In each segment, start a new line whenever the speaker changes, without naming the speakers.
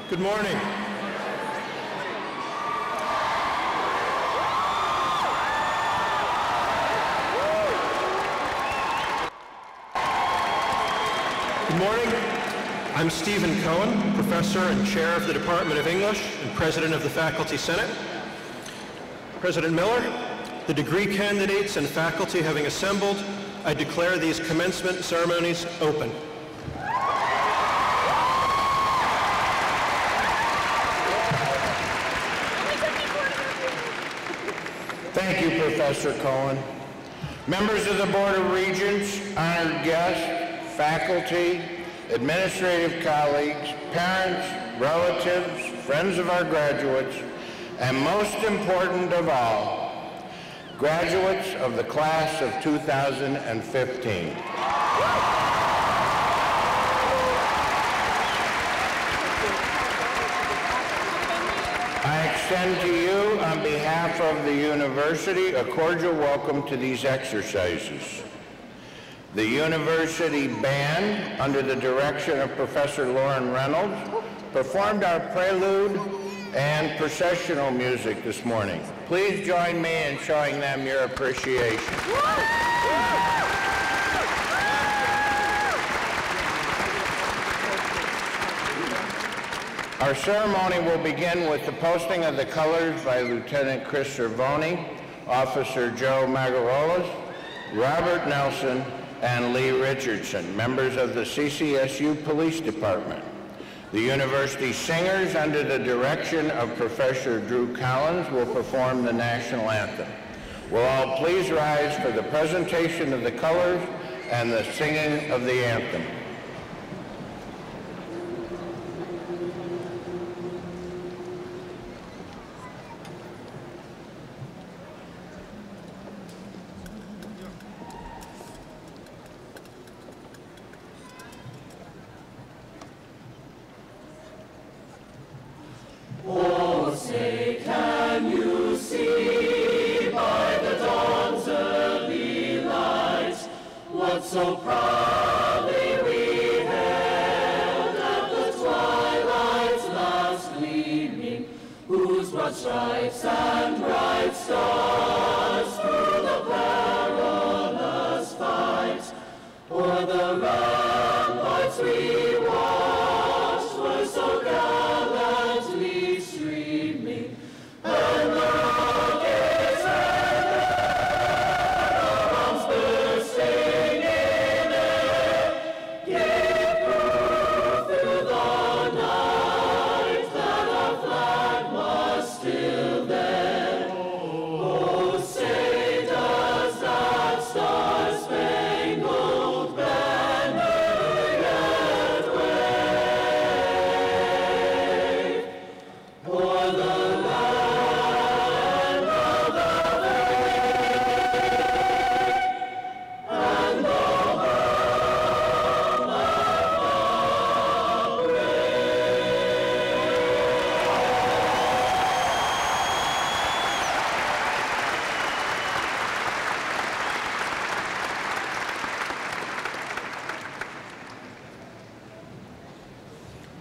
Good morning. Good morning. I'm Stephen Cohen, professor and chair of the Department of English and president of the Faculty Senate. President Miller, the degree candidates and faculty having assembled, I declare these commencement ceremonies open.
Thank you, Professor Cohen. Members of the Board of Regents, honored guests, faculty, administrative colleagues, parents, relatives, friends of our graduates, and most important of all, graduates of the class of 2015. I extend to you, on behalf of the university, a cordial welcome to these exercises. The university band, under the direction of Professor Lauren Reynolds, performed our prelude and processional music this morning. Please join me in showing them your appreciation. Our ceremony will begin with the posting of the colors by Lieutenant Chris Cervoni, Officer Joe Magarolas, Robert Nelson, and Lee Richardson, members of the CCSU Police Department. The university singers, under the direction of Professor Drew Collins, will perform the national anthem. Will all please rise for the presentation of the colors and the singing of the anthem.
So proudly we hailed at the twilight's last gleaming, whose broad stripes and bright stars through the perilous fight, o'er the ramparts we watched were so gallantly streaming, and the rockets and the bombs bursting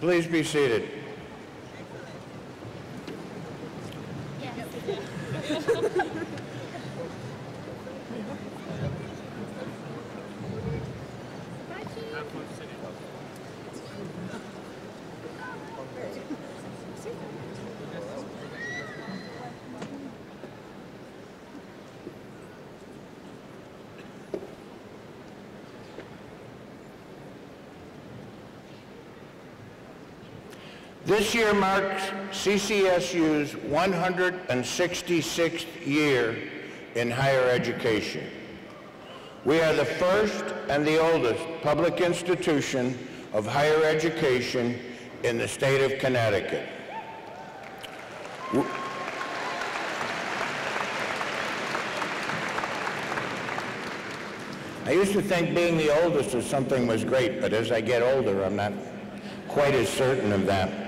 Please be seated. This year marks CCSU's 166th year in higher education. We are the first and the oldest public institution of higher education in the state of Connecticut. I used to think being the oldest was something was great, but as I get older, I'm not quite as certain of that.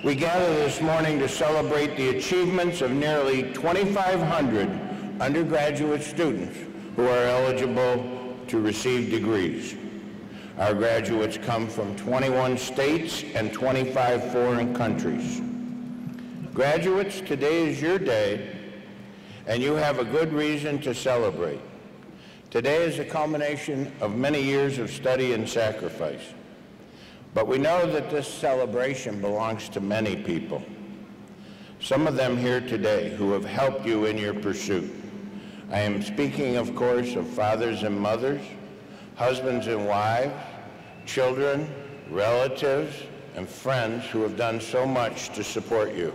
We gather this morning to celebrate the achievements of nearly 2,500 undergraduate students who are eligible to receive degrees. Our graduates come from 21 states and 25 foreign countries. Graduates, today is your day, and you have a good reason to celebrate. Today is a culmination of many years of study and sacrifice. But we know that this celebration belongs to many people. Some of them here today who have helped you in your pursuit. I am speaking, of course, of fathers and mothers, husbands and wives, children, relatives, and friends who have done so much to support you.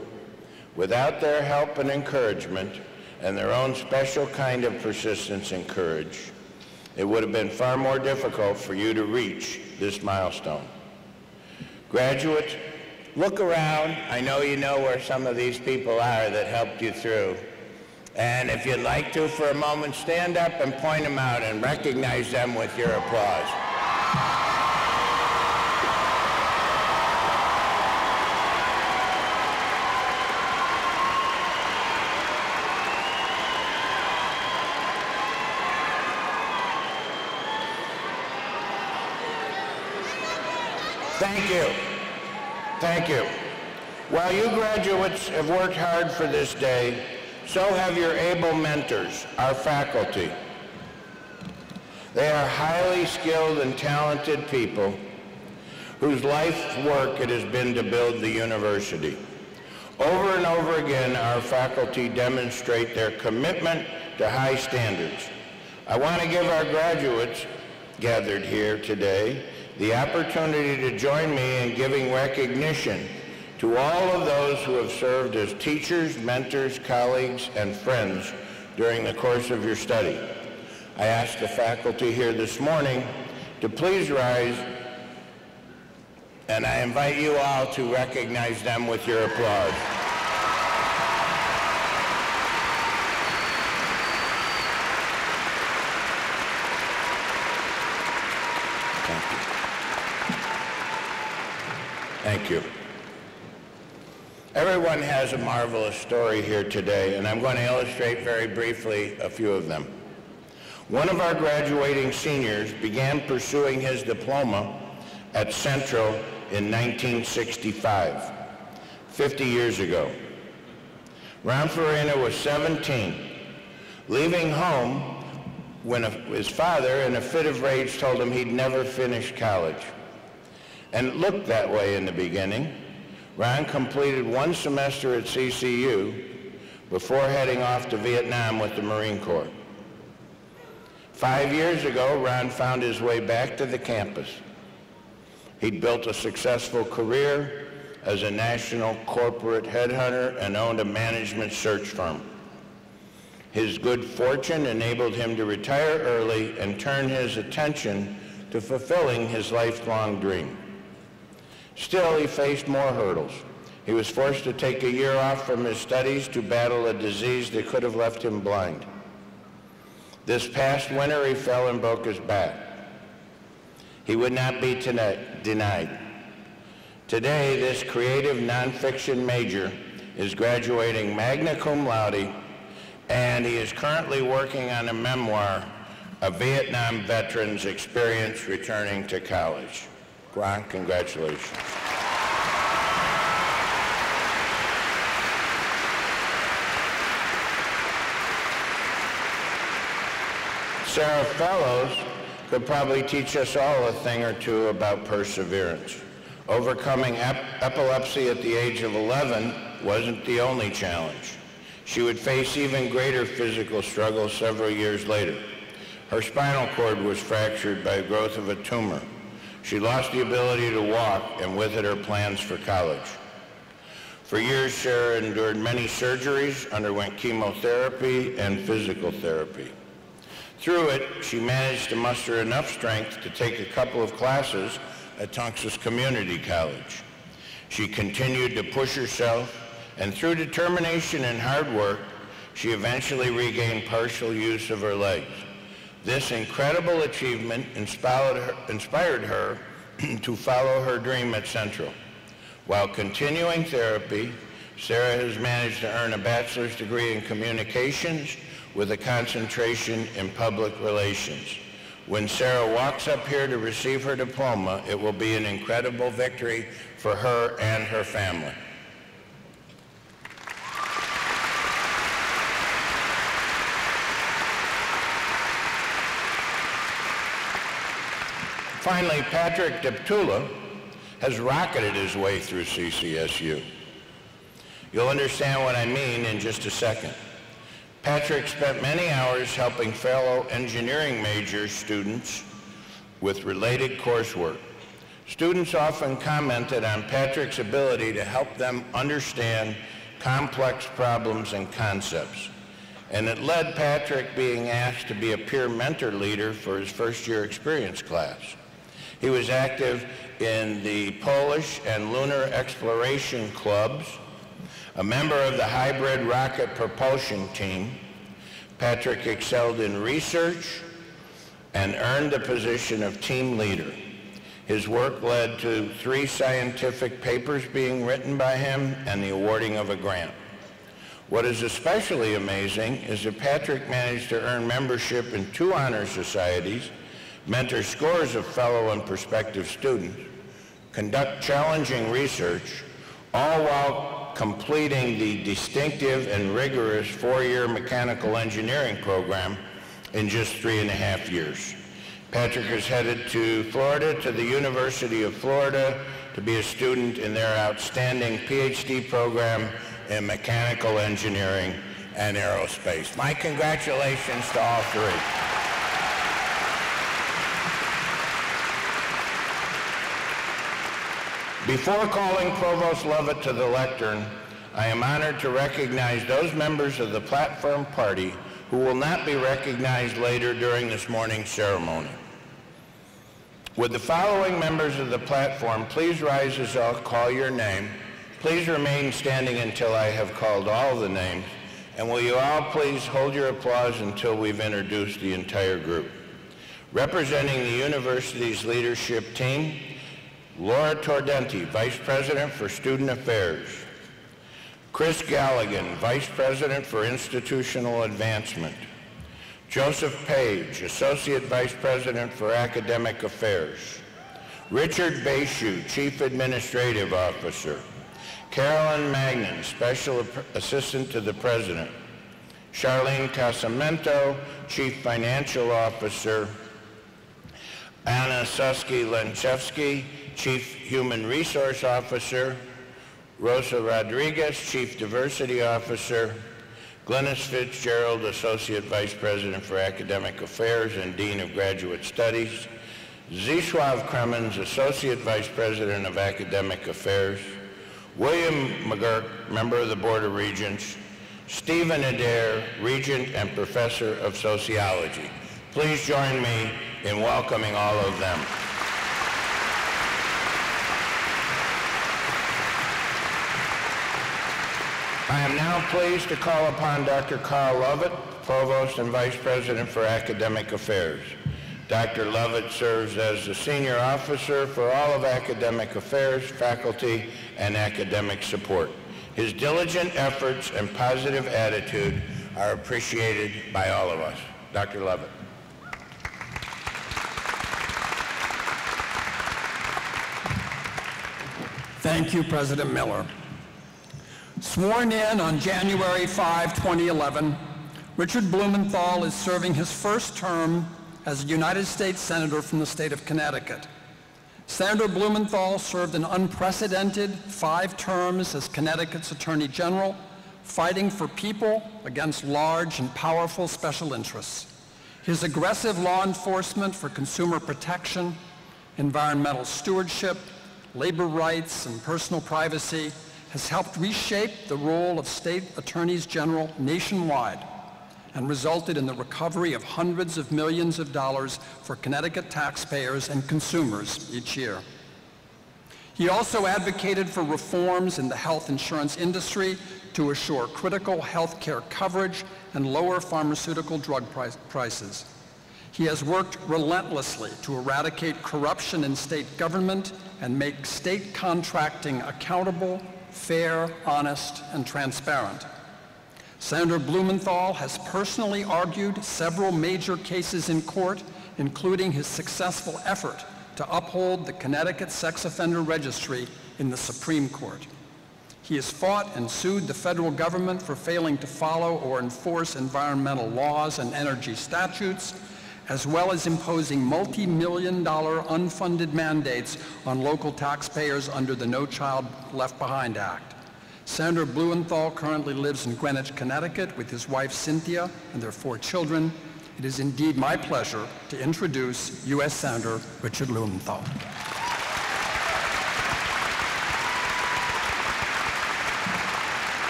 Without their help and encouragement, and their own special kind of persistence and courage, it would have been far more difficult for you to reach this milestone. Graduates, look around. I know you know where some of these people are that helped you through. And if you'd like to, for a moment, stand up and point them out and recognize them with your applause. Thank you. Thank you. While you graduates have worked hard for this day, so have your able mentors, our faculty. They are highly skilled and talented people whose life's work it has been to build the university. Over and over again, our faculty demonstrate their commitment to high standards. I want to give our graduates gathered here today the opportunity to join me in giving recognition to all of those who have served as teachers, mentors, colleagues, and friends during the course of your study. I ask the faculty here this morning to please rise, and I invite you all to recognize them with your applause. Thank you. Everyone has a marvelous story here today, and I'm going to illustrate very briefly a few of them. One of our graduating seniors began pursuing his diploma at Central in 1965, 50 years ago. Ron Farina was 17, leaving home when his father, in a fit of rage, told him he'd never finish college. And it looked that way in the beginning. Ron completed one semester at CCSU before heading off to Vietnam with the Marine Corps. 5 years ago, Ron found his way back to the campus. He'd built a successful career as a national corporate headhunter and owned a management search firm. His good fortune enabled him to retire early and turn his attention to fulfilling his lifelong dream. Still, he faced more hurdles. He was forced to take a year off from his studies to battle a disease that could have left him blind. This past winter, he fell and broke his back. He would not be denied. Today, this creative nonfiction major is graduating magna cum laude, and he is currently working on a memoir, A Vietnam Veteran's Experience Returning to College. Ron, congratulations. Sarah Fellows could probably teach us all a thing or two about perseverance. Overcoming epilepsy at the age of 11 wasn't the only challenge. She would face even greater physical struggles several years later. Her spinal cord was fractured by the growth of a tumor. She lost the ability to walk, and with it her plans for college. For years, Sarah endured many surgeries, underwent chemotherapy and physical therapy. Through it, she managed to muster enough strength to take a couple of classes at Tunxus Community College. She continued to push herself, and through determination and hard work, she eventually regained partial use of her legs. This incredible achievement inspired her to follow her dream at Central. While continuing therapy, Sarah has managed to earn a bachelor's degree in communications with a concentration in public relations. When Sarah walks up here to receive her diploma, it will be an incredible victory for her and her family. Finally, Patrick Deptula has rocketed his way through CCSU. You'll understand what I mean in just a second. Patrick spent many hours helping fellow engineering major students with related coursework. Students often commented on Patrick's ability to help them understand complex problems and concepts, and it led Patrick being asked to be a peer mentor leader for his first-year experience class. He was active in the Polish and Lunar Exploration Clubs, a member of the Hybrid Rocket Propulsion Team. Patrick excelled in research and earned the position of team leader. His work led to 3 scientific papers being written by him and the awarding of a grant. What is especially amazing is that Patrick managed to earn membership in 2 honor societies, mentor scores of fellow and prospective students, conduct challenging research, all while completing the distinctive and rigorous 4-year mechanical engineering program in just 3.5 years. Patrick is headed to Florida, to the University of Florida, to be a student in their outstanding PhD program in mechanical engineering and aerospace. My congratulations to all 3. Before calling Provost Lovett to the lectern, I am honored to recognize those members of the platform party who will not be recognized later during this morning's ceremony. Would the following members of the platform please rise as I'll call your name? Please remain standing until I have called all the names. And will you all please hold your applause until we've introduced the entire group. Representing the university's leadership team, Laura Tordenti, Vice President for Student Affairs. Chris Galligan, Vice President for Institutional Advancement. Joseph Page, Associate Vice President for Academic Affairs. Richard Baishu, Chief Administrative Officer. Carolyn Magnan, Special Assistant to the President. Charlene Casamento, Chief Financial Officer. Anna Susky-Lenchevsky, Chief Human Resource Officer. Rosa Rodriguez, Chief Diversity Officer. Glennis Fitzgerald, Associate Vice President for Academic Affairs and Dean of Graduate Studies. Zisław Kremens, Associate Vice President of Academic Affairs. William McGurk, Member of the Board of Regents. Stephen Adair, Regent and Professor of Sociology. Please join me in welcoming all of them. I am now pleased to call upon Dr. Karl Lovett, Provost and Vice President for Academic Affairs. Dr. Lovett serves as the Senior Officer for all of Academic Affairs, faculty, and academic support. His diligent efforts and positive attitude are appreciated by all of us. Dr. Lovett.
Thank you, President Miller. Sworn in on January 5, 2011, Richard Blumenthal is serving his first term as a United States Senator from the state of Connecticut. Senator Blumenthal served an unprecedented 5 terms as Connecticut's Attorney General, fighting for people against large and powerful special interests. His aggressive law enforcement for consumer protection, environmental stewardship, labor rights, and personal privacy has helped reshape the role of state attorneys general nationwide and resulted in the recovery of hundreds of millions of dollars for Connecticut taxpayers and consumers each year. He also advocated for reforms in the health insurance industry to assure critical health care coverage and lower pharmaceutical drug prices. He has worked relentlessly to eradicate corruption in state government and make state contracting accountable, fair, honest, and transparent. Senator Blumenthal has personally argued several major cases in court including his successful effort to uphold the Connecticut Sex Offender Registry in the Supreme Court. He has fought and sued the federal government for failing to follow or enforce environmental laws and energy statutes, as well as imposing multi-million-dollar unfunded mandates on local taxpayers under the No Child Left Behind Act. Senator Blumenthal currently lives in Greenwich, Connecticut with his wife Cynthia and their 4 children. It is indeed my pleasure to introduce U.S. Senator Richard Blumenthal.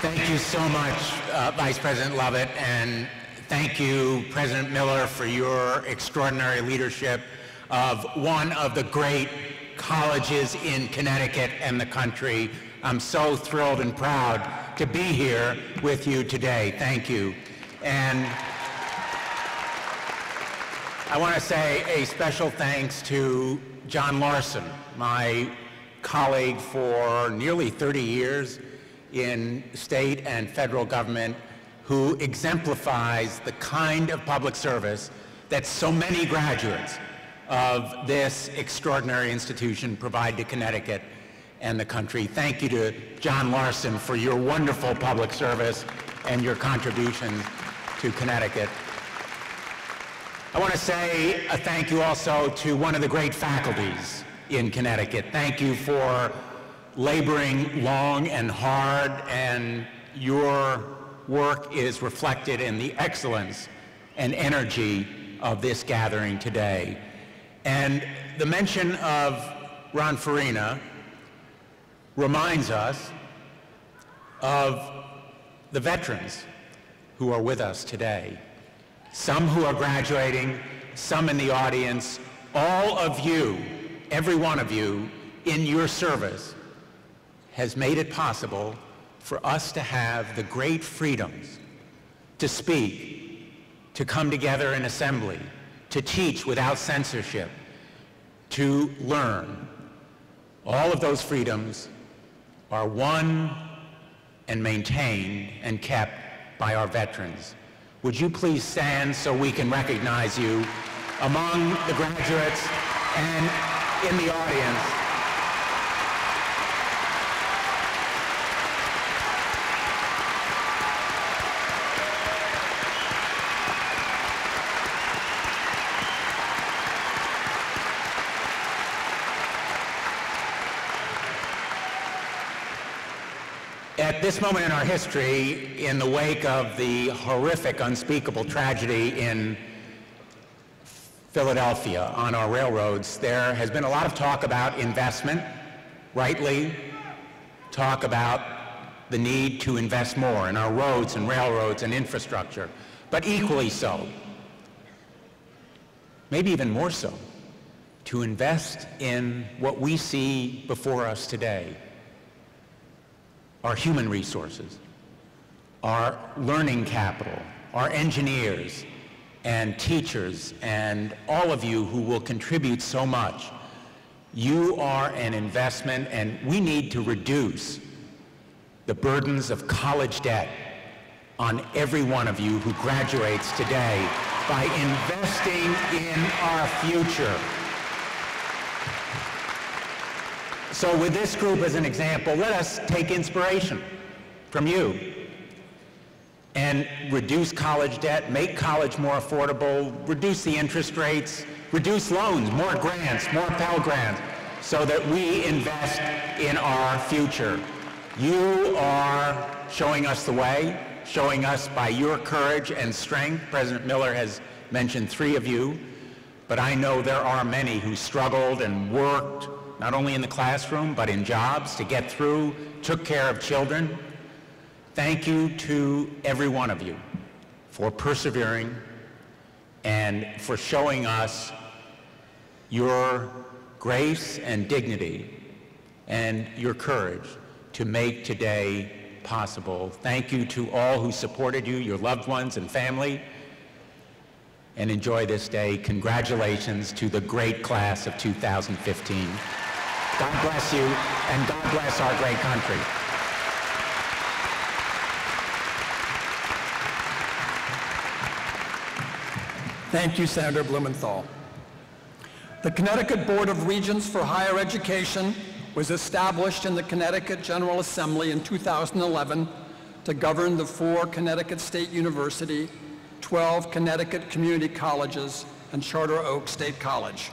Thank you so much, Vice President Lovett, and thank you, President Miller, for your extraordinary leadership of one of the great colleges in Connecticut and the country. I'm so thrilled and proud to be here with you today. Thank you. And I want to say a special thanks to John Larson, my colleague for nearly 30 years in state and federal government, who exemplifies the kind of public service that so many graduates of this extraordinary institution provide to Connecticut and the country. Thank you to John Larson for your wonderful public service and your contributions to Connecticut. I want to say a thank you also to one of the great faculties in Connecticut. Thank you for laboring long and hard, and your work is reflected in the excellence and energy of this gathering today. And the mention of Ron Farina reminds us of the veterans who are with us today. Some who are graduating, some in the audience, all of you, every one of you, in your service has made it possible for us to have the great freedoms to speak, to come together in assembly, to teach without censorship, to learn. All of those freedoms are won and maintained and kept by our veterans. Would you please stand so we can recognize you among the graduates and in the audience? At this moment in our history, in the wake of the horrific, unspeakable tragedy in Philadelphia on our railroads, there has been a lot of talk about investment, rightly, talk about the need to invest more in our roads and railroads and infrastructure, but equally so, maybe even more so, to invest in what we see before us today. Our human resources, our learning capital, our engineers and teachers, and all of you who will contribute so much. You are an investment, and we need to reduce the burdens of college debt on every one of you who graduates today by investing in our future. So with this group as an example, let us take inspiration from you and reduce college debt, make college more affordable, reduce the interest rates, reduce loans, more grants, more Pell Grants, so that we invest in our future. You are showing us the way, showing us by your courage and strength. President Miller has mentioned 3 of you, but I know there are many who struggled and worked not only in the classroom, but in jobs to get through, took care of children. Thank you to every one of you for persevering and for showing us your grace and dignity and your courage to make today possible. Thank you to all who supported you, your loved ones and family, and enjoy this day. Congratulations to the great class of 2015. God bless you, and God bless our great country.
Thank you, Senator Blumenthal. The Connecticut Board of Regents for Higher Education was established in the Connecticut General Assembly in 2011 to govern the 4 Connecticut State University, 12 Connecticut community colleges, and Charter Oak State College.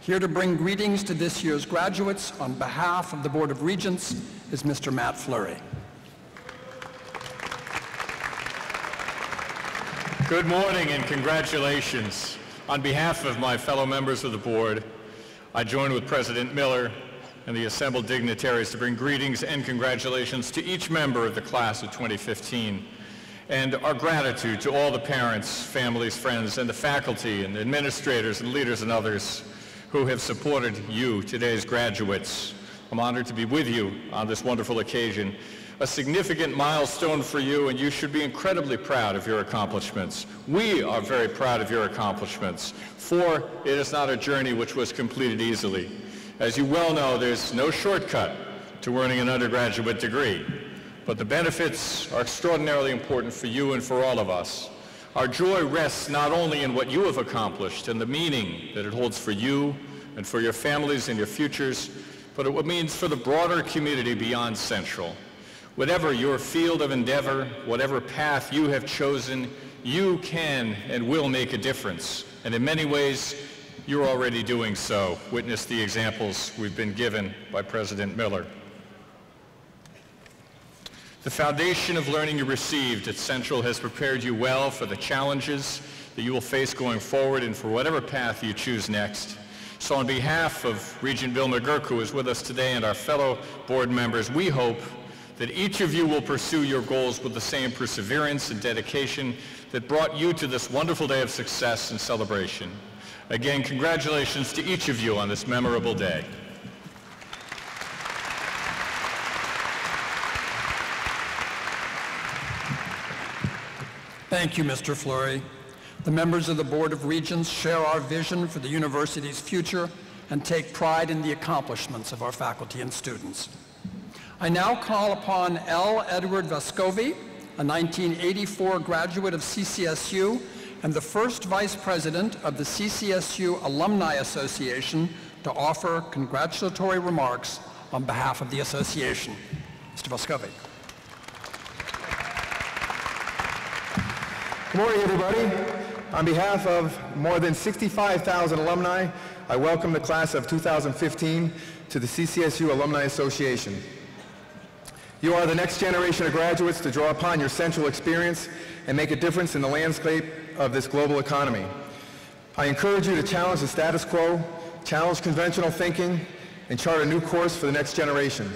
Here to bring greetings to this year's graduates on behalf of the Board of Regents is Mr. Matt Fleury.
Good morning and congratulations. On behalf of my fellow members of the board, I join with President Miller and the assembled dignitaries to bring greetings and congratulations to each member of the class of 2015, and our gratitude to all the parents, families, friends, and the faculty and administrators and leaders and others who have supported you, today's graduates. I'm honored to be with you on this wonderful occasion. A significant milestone for you, and you should be incredibly proud of your accomplishments. We are very proud of your accomplishments, for it is not a journey which was completed easily. As you well know, there's no shortcut to earning an undergraduate degree, but the benefits are extraordinarily important for you and for all of us. Our joy rests not only in what you have accomplished and the meaning that it holds for you and for your families and your futures, but what it means for the broader community beyond Central. Whatever your field of endeavor, whatever path you have chosen, you can and will make a difference. And in many ways, you're already doing so. Witness the examples we've been given by President Miller. The foundation of learning you received at Central has prepared you well for the challenges that you will face going forward and for whatever path you choose next. So on behalf of Regent Bill McGurk, who is with us today, and our fellow board members, we hope that each of you will pursue your goals with the same perseverance and dedication that brought you to this wonderful day of success and celebration. Again, congratulations to each of you on this memorable day.
Thank you, Mr. Fleury. The members of the Board of Regents share our vision for the university's future and take pride in the accomplishments of our faculty and students. I now call upon L. Edward Vescovi, a 1984 graduate of CCSU and the first vice president of the CCSU Alumni Association, to offer congratulatory remarks on behalf of the association. Mr. Vescovi.
Good morning, everybody. On behalf of more than 65,000 alumni, I welcome the class of 2015 to the CCSU Alumni Association. You are the next generation of graduates to draw upon your Central experience and make a difference in the landscape of this global economy. I encourage you to challenge the status quo, challenge conventional thinking, and chart a new course for the next generation.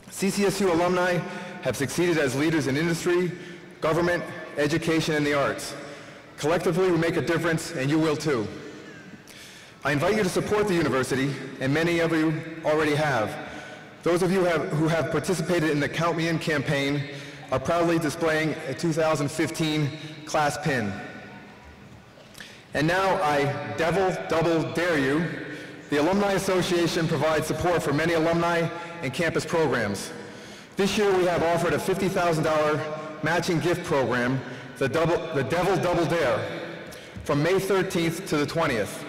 CCSU alumni have succeeded as leaders in industry, government, education, and the arts. Collectively, we make a difference, and you will too. I invite you to support the university, and many of you already have. Those of you who have participated in the Count Me In campaign are proudly displaying a 2015 class pin. And now I double dare you. The Alumni Association provides support for many alumni and campus programs. This year we have offered a $50,000 matching gift program, the Devil Double Dare, from May 13th to the 20th.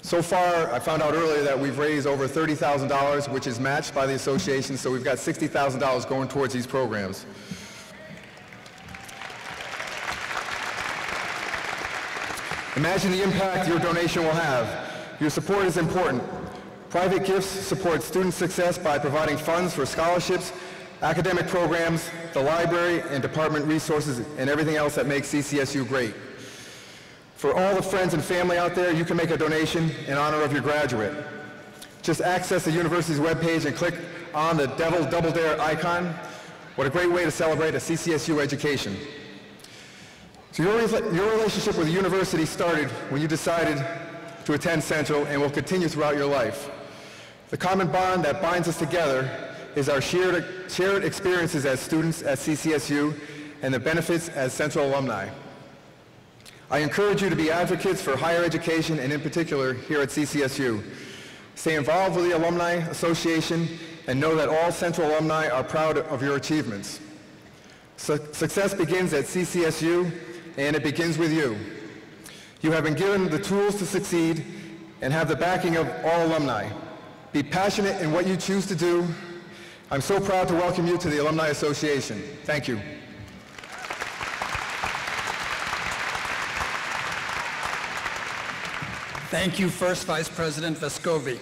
So far, I found out earlier that we've raised over $30,000, which is matched by the association, so we've got $60,000 going towards these programs. Imagine the impact your donation will have. Your support is important. Private gifts support student success by providing funds for scholarships, academic programs, the library, and department resources, and everything else that makes CCSU great. For all the friends and family out there, you can make a donation in honor of your graduate. Just access the university's webpage and click on the Devil Double Dare icon. What a great way to celebrate a CCSU education. So your relationship with the university started when you decided to attend Central and will continue throughout your life. The common bond that binds us together is our shared experiences as students at CCSU and the benefits as Central alumni. I encourage you to be advocates for higher education, and in particular here at CCSU. Stay involved with the Alumni Association and know that all Central alumni are proud of your achievements. Success begins at CCSU, and it begins with you. You have been given the tools to succeed and have the backing of all alumni. Be passionate in what you choose to do. I'm so proud to welcome you to the Alumni Association. Thank you.
Thank you, First Vice President Vescovi.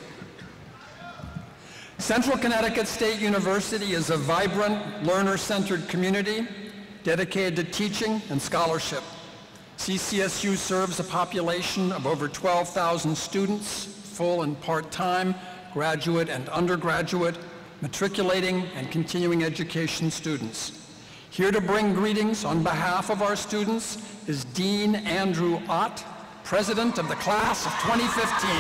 Central Connecticut State University is a vibrant, learner-centered community dedicated to teaching and scholarship. CCSU serves a population of over 12,000 students, full and part-time, graduate and undergraduate, matriculating and continuing education students. Here to bring greetings on behalf of our students is Dean Andrew Ott, President of the Class of 2015.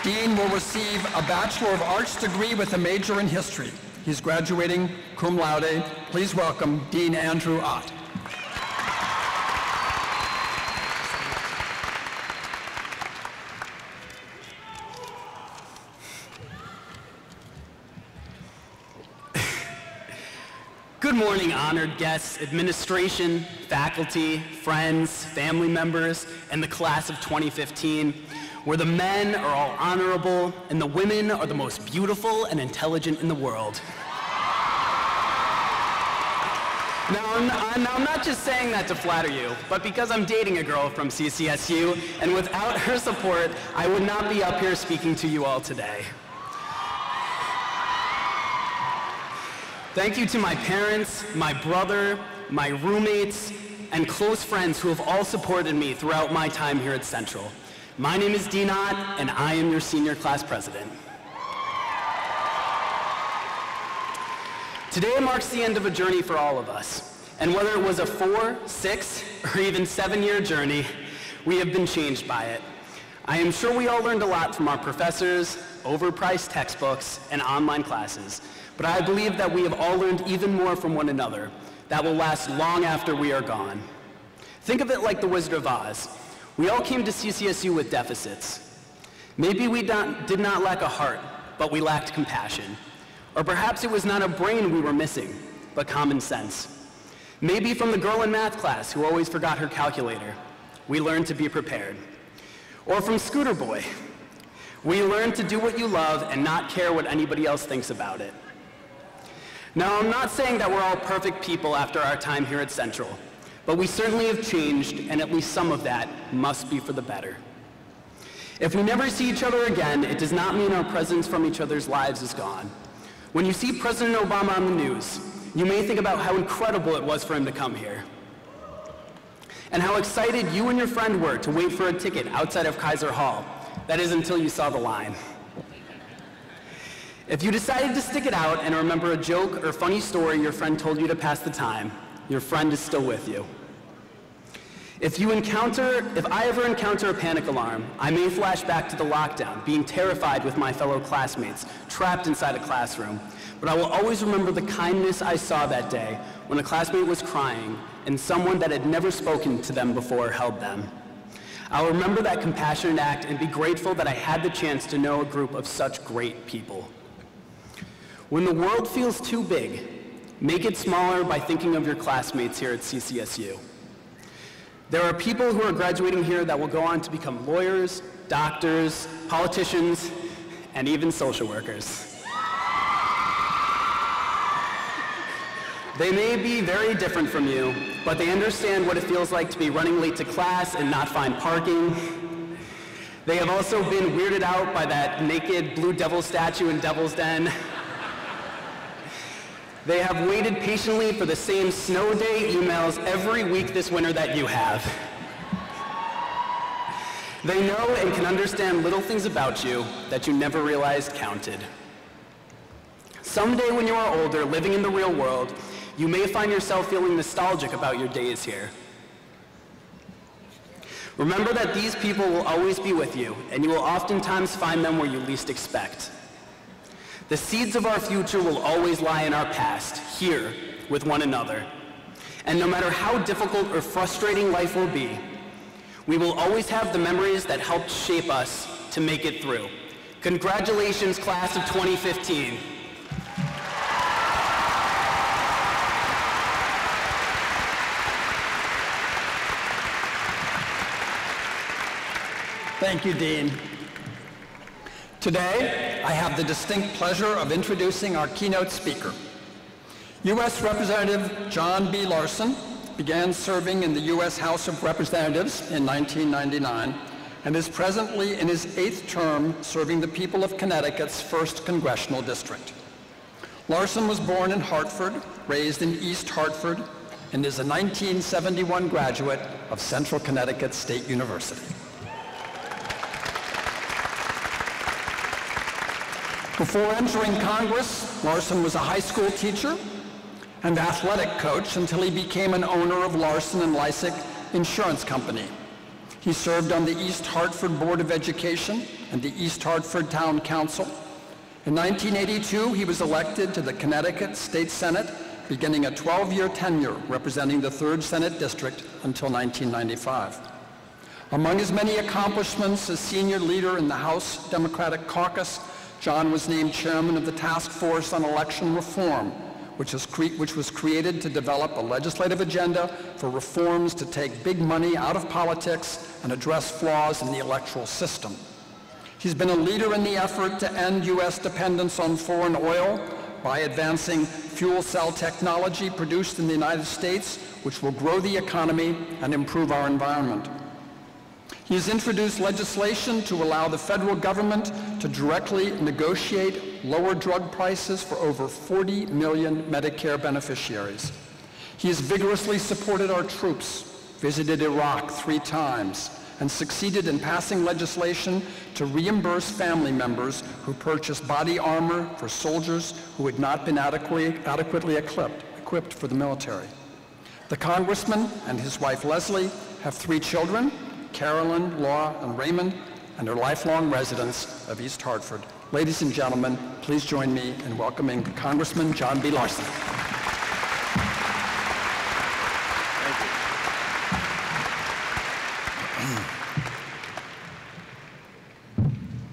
Dean will receive a Bachelor of Arts degree with a major in history. He's graduating cum laude. Please welcome Dean Andrew Ott.
Good morning, honored guests, administration, faculty, friends, family members, and the class of 2015, where the men are all honorable and the women are the most beautiful and intelligent in the world. Now, I'm not just saying that to flatter you, but because I'm dating a girl from CCSU, and without her support, I would not be up here speaking to you all today. Thank you to my parents, my brother, my roommates, and close friends who have all supported me throughout my time here at Central. My name is Dean Ott, and I am your senior class president. Today marks the end of a journey for all of us, and whether it was a 4, 6, or even 7-year journey, we have been changed by it. I am sure we all learned a lot from our professors, overpriced textbooks, and online classes. But I believe that we have all learned even more from one another that will last long after we are gone. Think of it like the Wizard of Oz. We all came to CCSU with deficits. Maybe we did not lack a heart, but we lacked compassion. Or perhaps it was not a brain we were missing, but common sense. Maybe from the girl in math class who always forgot her calculator, we learned to be prepared. Or from Scooter Boy, we learned to do what you love and not care what anybody else thinks about it. Now, I'm not saying that we're all perfect people after our time here at Central, but we certainly have changed, and at least some of that must be for the better. If we never see each other again, it does not mean our presence from each other's lives is gone. When you see President Obama on the news, you may think about how incredible it was for him to come here, and how excited you and your friend were to wait for a ticket outside of Kaiser Hall. That is until you saw the line. If you decided to stick it out and remember a joke or funny story your friend told you to pass the time, your friend is still with you. If I ever encounter a panic alarm, I may flash back to the lockdown, being terrified with my fellow classmates, trapped inside a classroom. But I will always remember the kindness I saw that day when a classmate was crying and someone that had never spoken to them before held them. I'll remember that compassionate act and be grateful that I had the chance to know a group of such great people. When the world feels too big, make it smaller by thinking of your classmates here at CCSU. There are people who are graduating here that will go on to become lawyers, doctors, politicians, and even social workers. They may be very different from you, but they understand what it feels like to be running late to class and not find parking. They have also been weirded out by that naked blue devil statue in Devil's Den. They have waited patiently for the same snow day emails every week this winter that you have. They know and can understand little things about you that you never realized counted. Someday when you are older, living in the real world, you may find yourself feeling nostalgic about your days here. Remember that these people will always be with you, and you will oftentimes find them where you least expect. The seeds of our future will always lie in our past, here, with one another. And no matter how difficult or frustrating life will be, we will always have the memories that helped shape us to make it through. Congratulations, class of 2015.
Thank you, Dean. Today, I have the distinct pleasure of introducing our keynote speaker. U.S. Representative John B. Larson began serving in the U.S. House of Representatives in 1999 and is presently in his 8th term serving the people of Connecticut's 1st Congressional District. Larson was born in Hartford, raised in East Hartford, and is a 1971 graduate of Central Connecticut State University. Before entering Congress, Larson was a high school teacher and athletic coach until he became an owner of Larson and Lysick Insurance Company. He served on the East Hartford Board of Education and the East Hartford Town Council. In 1982, he was elected to the Connecticut State Senate, beginning a 12-year tenure representing the 3rd Senate District until 1995. Among his many accomplishments as senior leader in the House Democratic Caucus, John was named chairman of the Task Force on Election Reform, which was created to develop a legislative agenda for reforms to take big money out of politics and address flaws in the electoral system. He's been a leader in the effort to end U.S. dependence on foreign oil by advancing fuel cell technology produced in the United States, which will grow the economy and improve our environment. He has introduced legislation to allow the federal government to directly negotiate lower drug prices for over 40 million Medicare beneficiaries. He has vigorously supported our troops, visited Iraq 3 times, and succeeded in passing legislation to reimburse family members who purchased body armor for soldiers who had not been adequately equipped for the military. The Congressman and his wife Leslie have 3 children, Carolyn, Laura, and Raymond, and are lifelong residents of East Hartford. Ladies and gentlemen, please join me in welcoming Congressman John B. Larson.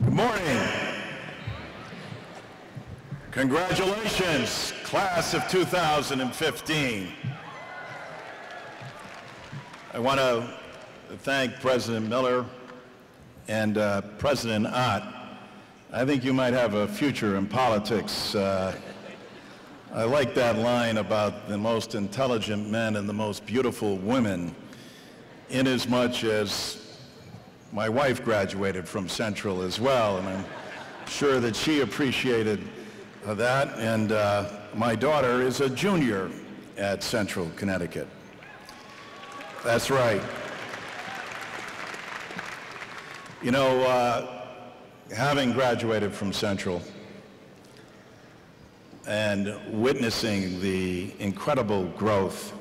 Good morning. Congratulations, class of 2015. I want to thank President Miller and President Ott. I think you might have a future in politics. I like that line about the most intelligent men and the most beautiful women, inasmuch as my wife graduated from Central as well, and I'm sure that she appreciated that. And my daughter is a junior at Central Connecticut. That's right. You know, having graduated from Central and witnessing the incredible growth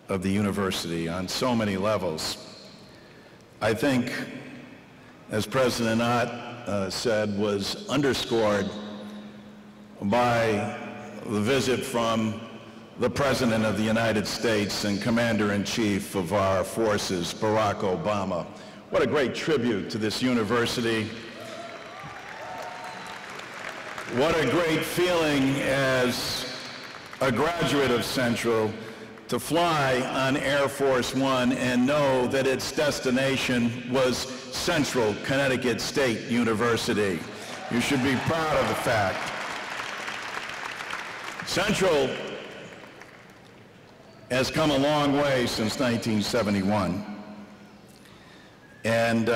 of the university on so many levels, I think, as President Ott said, was underscored by the visit from the President of the United States and Commander-in-Chief of our forces, Barack Obama. What a great tribute to this university. What a great feeling as a graduate of Central to fly on Air Force One and know that its destination was Central Connecticut State University. You should be proud of the fact. Central has come a long way since 1971. And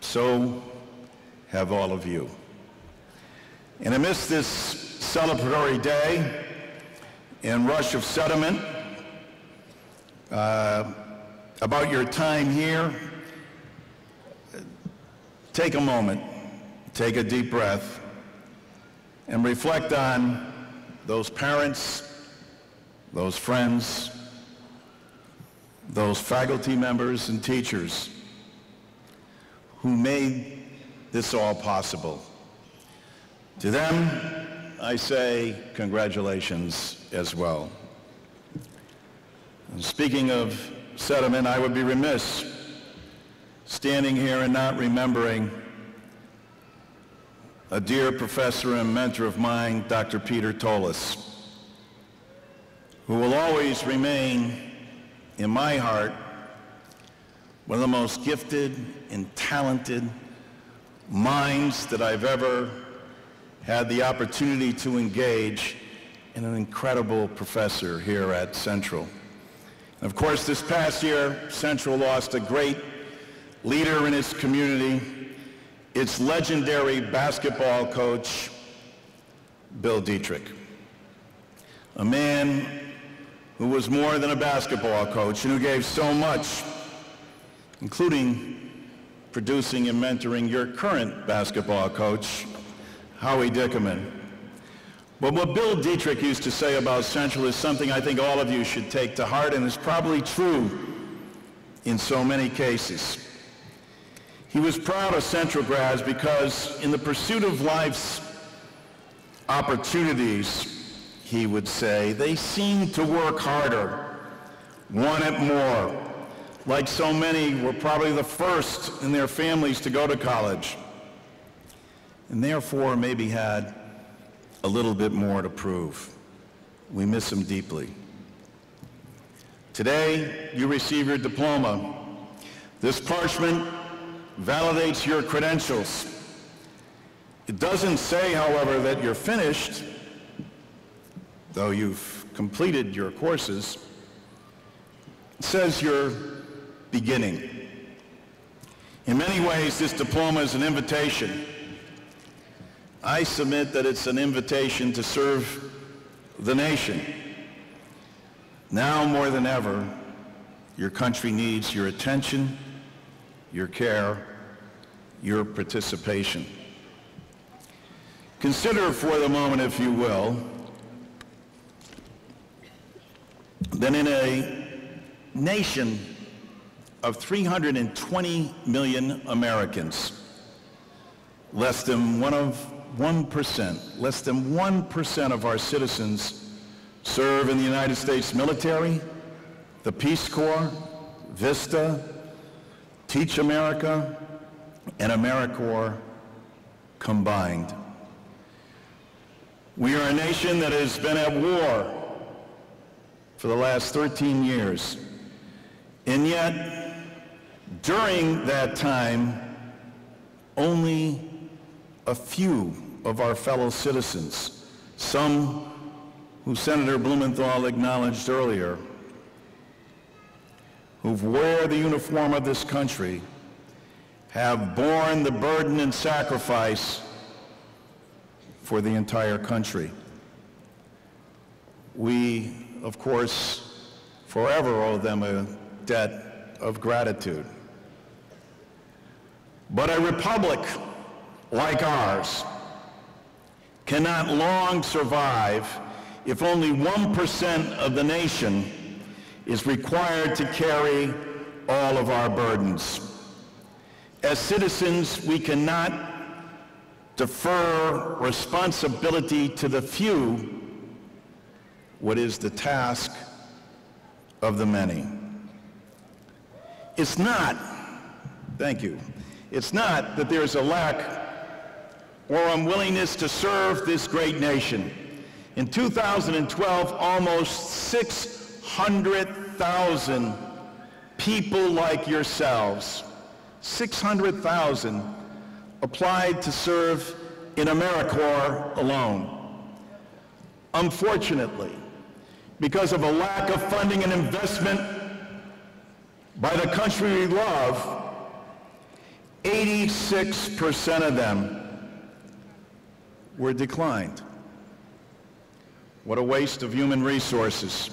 so have all of you. And amidst this celebratory day and rush of sentiment about your time here, take a moment, take a deep breath, and reflect on those parents, those friends, those faculty members and teachers who made this all possible. To them, I say congratulations as well. And speaking of sentiment, I would be remiss standing here and not remembering a dear professor and mentor of mine, Dr. Peter Tolis, who will always remain in my heart one of the most gifted and talented minds that I've ever had the opportunity to engage, and an incredible professor here at Central. And of course, this past year, Central lost a great leader in its community, its legendary basketball coach, Bill Dietrich. A man who was more than a basketball coach and who gave so much, including producing and mentoring your current basketball coach, Howie Dickerman. But what Bill Dietrich used to say about Central is something I think all of you should take to heart, and is probably true in so many cases. He was proud of Central grads because in the pursuit of life's opportunities, he would say, they seemed to work harder, wanted more. Like so many, were probably the first in their families to go to college, and therefore maybe had a little bit more to prove. We miss him deeply. Today, you receive your diploma. This parchment validates your credentials. It doesn't say, however, that you're finished, though you've completed your courses. It says you're beginning. In many ways, this diploma is an invitation. I submit that it's an invitation to serve the nation. Now more than ever, your country needs your attention, your care, your participation. Consider for the moment, if you will, that in a nation of 320 million Americans, less than 1% of our citizens serve in the United States military, the Peace Corps, VISTA, Teach America, and AmeriCorps combined. We are a nation that has been at war for the last 13 years, and yet during that time, only a few of our fellow citizens, some who Senator Blumenthal acknowledged earlier, who wear the uniform of this country, have borne the burden and sacrifice for the entire country. We, of course, forever owe them a debt of gratitude. But a republic like ours cannot long survive if only 1% of the nation is required to carry all of our burdens. As citizens, we cannot defer responsibility to the few, what is the task of the many. It's not, thank you, it's not that there's a lack or unwillingness to serve this great nation. In 2012, almost 600,000 people like yourselves, 600,000 applied to serve in AmeriCorps alone. Unfortunately, because of a lack of funding and investment by the country we love, 86% of them were declined. What a waste of human resources.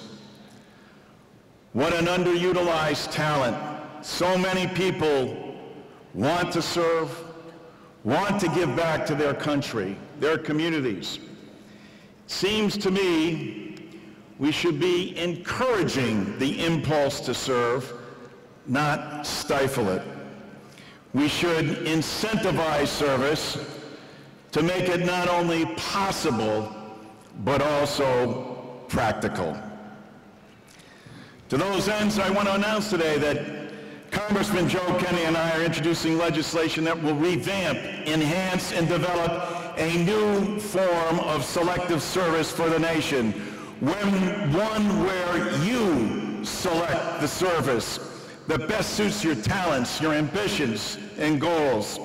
What an underutilized talent. So many people want to serve, want to give back to their country, their communities. Seems to me we should be encouraging the impulse to serve, not stifle it. We should incentivize service to make it not only possible, but also practical. To those ends, I want to announce today that Congressman Joe Kennedy and I are introducing legislation that will revamp, enhance, and develop a new form of selective service for the nation, one where you select the service that best suits your talents, your ambitions, and goals.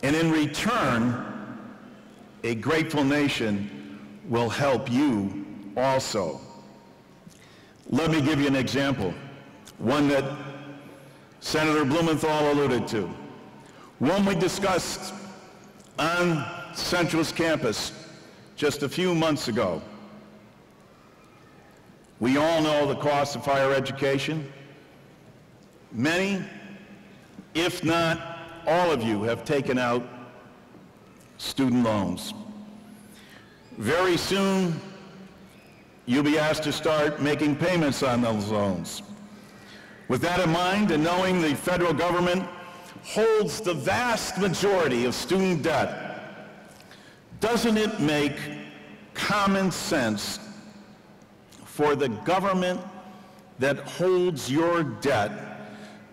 And in return, a grateful nation will help you also. Let me give you an example, one that Senator Blumenthal alluded to, one we discussed on Central's campus just a few months ago. We all know the cost of higher education. Many, if not all of you, have taken out student loans. Very soon, you'll be asked to start making payments on those loans. With that in mind, and knowing the federal government holds the vast majority of student debt, doesn't it make common sense for the government that holds your debt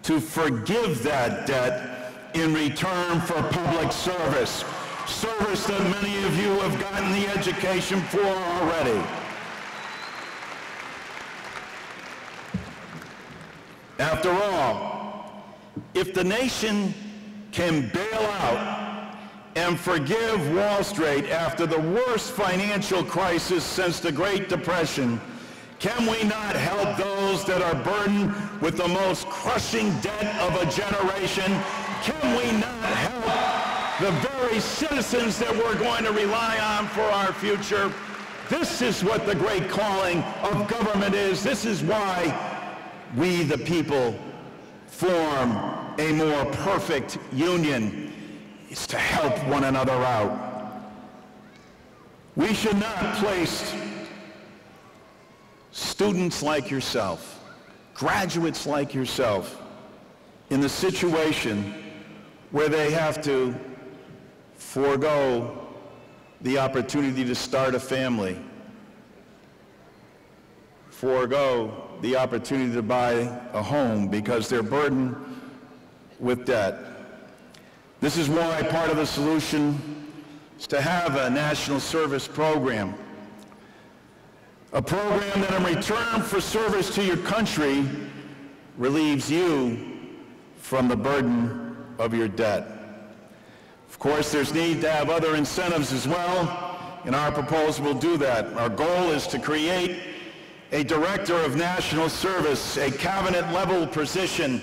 to forgive that debt in return for public service? Service that many of you have gotten the education for already. After all, if the nation can bail out and forgive Wall Street after the worst financial crisis since the Great Depression, can we not help those that are burdened with the most crushing debt of a generation? Can we not help the very citizens that we're going to rely on for our future? This is what the great calling of government is. This is why we, the people, form a more perfect union, is to help one another out. We should not place students like yourself, graduates like yourself, in the situation where they have to forego the opportunity to start a family, forego the opportunity to buy a home because they're burdened with debt. This is why part of the solution is to have a national service program. A program that in return for service to your country relieves you from the burden of your debt. Of course, there's need to have other incentives as well, and our proposal will do that. Our goal is to create a Director of National Service, a cabinet-level position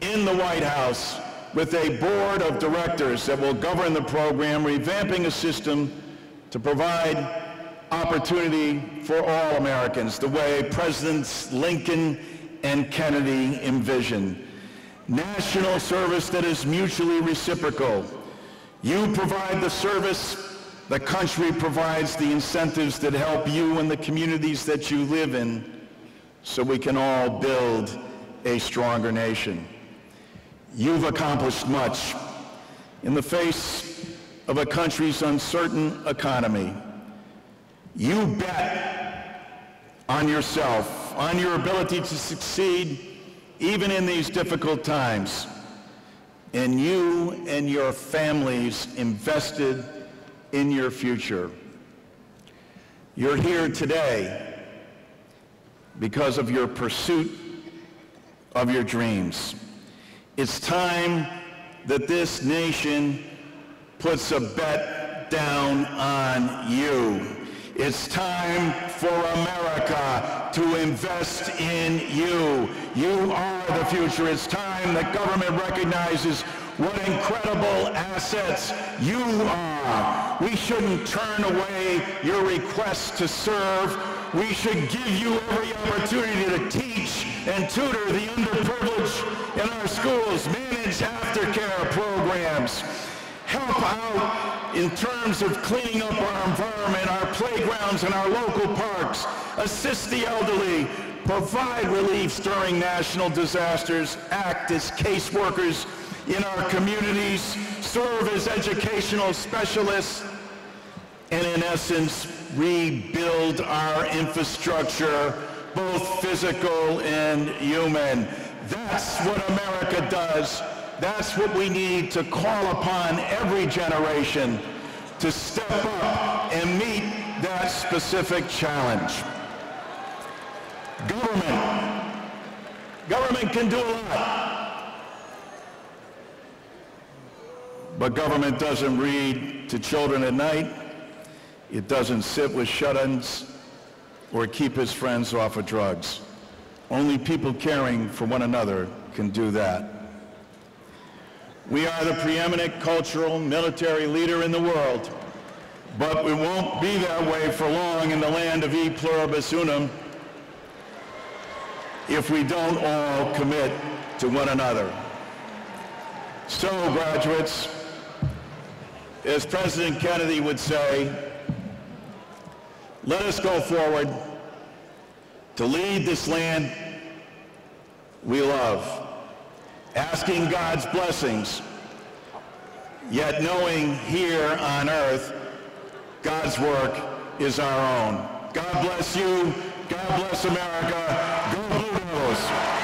in the White House with a board of directors that will govern the program, revamping a system to provide opportunity for all Americans, the way Presidents Lincoln and Kennedy envisioned. National service that is mutually reciprocal. You provide the service, the country provides the incentives that help you and the communities that you live in, so we can all build a stronger nation. You've accomplished much in the face of a country's uncertain economy. You bet on yourself, on your ability to succeed even in these difficult times. And you and your families invested in your future. You're here today because of your pursuit of your dreams. It's time that this nation puts a bet down on you. It's time for America to invest in you. You are the future. It's time that government recognizes what incredible assets you are. We shouldn't turn away your request to serve. We should give you every opportunity to teach and tutor the underprivileged in our schools, manage aftercare programs, help out in terms of cleaning up our environment, our playgrounds and our local parks, assist the elderly, provide relief during national disasters, act as caseworkers in our communities, serve as educational specialists, and in essence, rebuild our infrastructure, both physical and human. That's what America does. That's what we need to call upon every generation to step up and meet that specific challenge. Government government can do a lot. But government doesn't read to children at night. It doesn't sit with shut-ins or keep his friends off of drugs. Only people caring for one another can do that. We are the preeminent cultural, military leader in the world, but we won't be that way for long in the land of e pluribus unum if we don't all commit to one another. So, graduates, as President Kennedy would say, let us go forward to lead this land we love, asking God's blessings, yet knowing here on earth God's work is our own. God bless you. God bless America. Go Blue Devils.